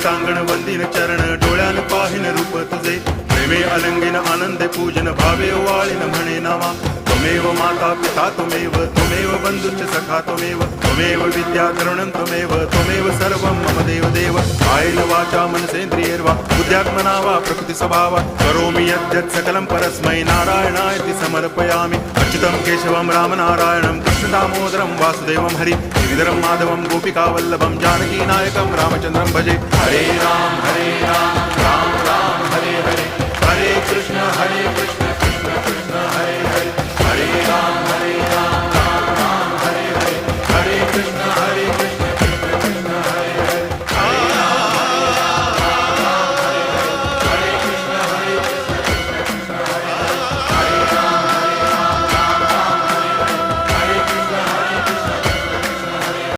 टांगण वंदिन चरण डोळ्यान पाहिन रूप तुझे प्रेमे अलंगिन आनंदे पूजन भावे वाळीन म्हणे नावा त्वमेव माता पिता त्वमेव बंधुश्च सखा त्वमेव विद्या करुणं त्वमेव सर्वं मम देव कायेन वाचा मनसेन्द्रियैर्वा बुद्ध्यात्मना वा प्रकृति स्वभावा करोमि यद्यत् सकलं परस्मै नारायणायति समर्पयामि अच्युतं केशवं रामनारायणं कृष्णदामोदरं वासुदेवं हरि गिरिधरं माधवं गोपिकावल्लभं जानकीनायकं रामचन्द्रं भजे हरे राम राम राम हरे हरे हरे कृष्ण कृष्ण कृष्ण हरे हरे हरे राम राम राम हरे हरे हरे कृष्ण